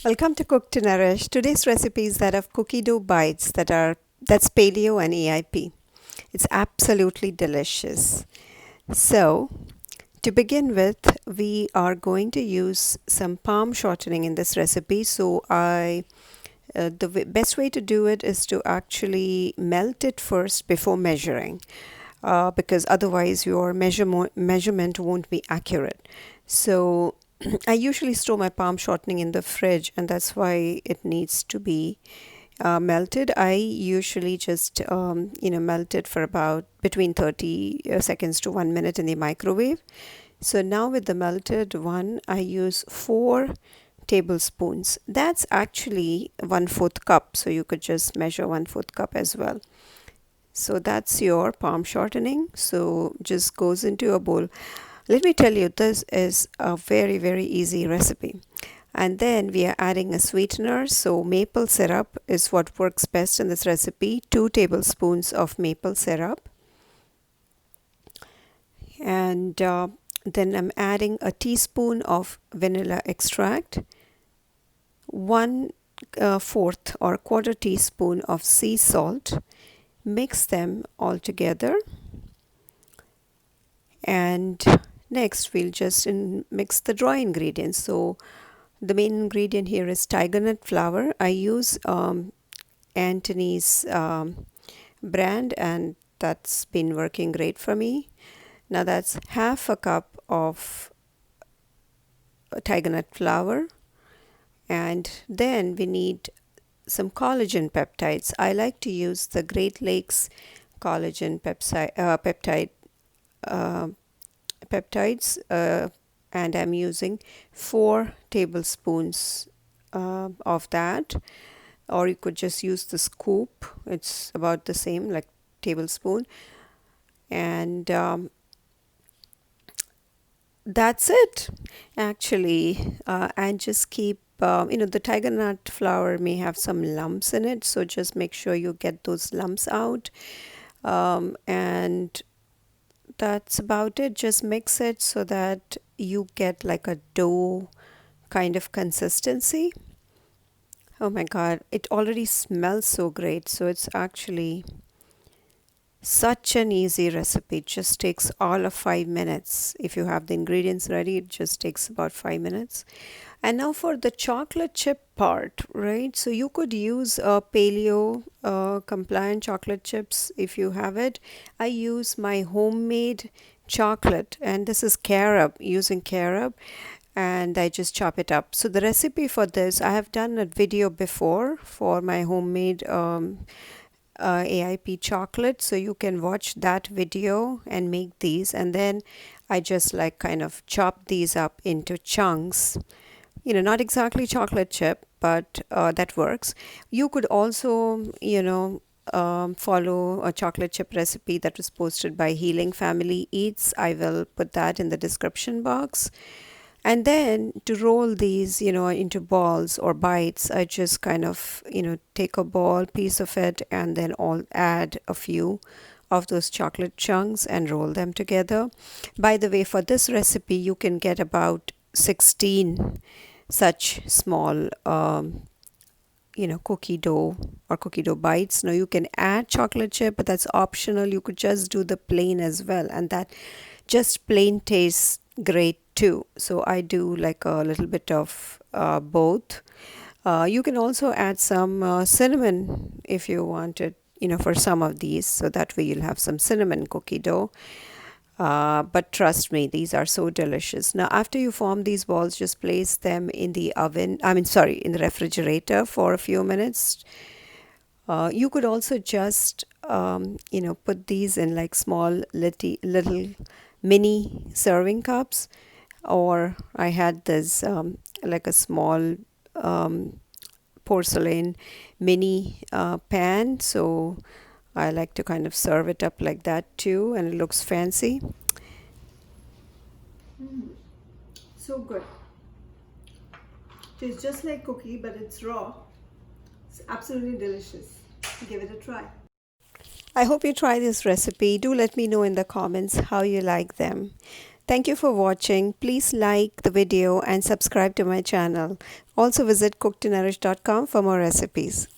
Welcome to Cook to Nourish. Today's recipe is that of cookie dough bites that's paleo and AIP. It's absolutely delicious. So, to begin with, we are going to use some palm shortening in this recipe. The best way to do it is to actually melt it first before measuring, because otherwise your measurement won't be accurate. So I usually store my palm shortening in the fridge, and that's why it needs to be melted. I usually just melt it for about between 30 seconds to 1 minute in the microwave. So now with the melted one, I use 4 tablespoons. That's actually 1/4 cup, so you could just measure 1/4 cup as well. So that's your palm shortening. So just goes into a bowl. Let me tell you, this is a very, very easy recipe. And then we are adding a sweetener. So maple syrup is what works best in this recipe. 2 tablespoons of maple syrup. And then I'm adding a teaspoon of vanilla extract. 1/4 or quarter teaspoon of sea salt. Mix them all together. And next we'll just mix the dry ingredients. So the main ingredient here is tiger nut flour. I use Anthony's brand, and that's been working great for me. Now that's 1/2 cup of tiger nut flour, and then we need some collagen peptides. I like to use the Great Lakes collagen peptides, and I'm using 4 tablespoons of that, or you could just use the scoop. It's about the same, like tablespoon. And that's it actually. And just keep the tiger nut flour may have some lumps in it, so just make sure you get those lumps out. And that's about it. Just mix it so that you get like a dough kind of consistency. Oh my god, it already smells so great. So it's actually such an easy recipe. It just takes all of 5 minutes. If you have the ingredients ready, it just takes about 5 minutes. And now for the chocolate chip part, right? So you could use paleo compliant chocolate chips if you have it. I use my homemade chocolate, and this is using carob, and I just chop it up. So the recipe for this, I have done a video before for my homemade AIP chocolate, so you can watch that video and make these. And then I just like kind of chop these up into chunks. Not exactly chocolate chip, but that works. You could also, follow a chocolate chip recipe that was posted by Healing Family Eats. I will put that in the description box. And then to roll these, into balls or bites, I just kind of, take a ball piece of it and then add a few of those chocolate chunks and roll them together. By the way, for this recipe, you can get about 16 such small cookie dough or cookie dough bites. Now you can add chocolate chip, but that's optional. You could just do the plain as well, and that just plain tastes great too. So I do like a little bit of both. You can also add some cinnamon if you wanted, for some of these, so that way you'll have some cinnamon cookie dough. But trust me, these are so delicious. Now, after you form these balls, just place them in the in the refrigerator for a few minutes. You could also just, put these in like small little mini serving cups. Or I had this like a small porcelain mini pan. So I like to kind of serve it up like that too, and it looks fancy. So good. Tastes just like cookie, but it's raw. It's absolutely delicious. Give it a try. I hope you try this recipe. Do let me know in the comments how you like them. Thank you for watching. Please like the video and subscribe to my channel. Also visit cooktonourish.com for more recipes.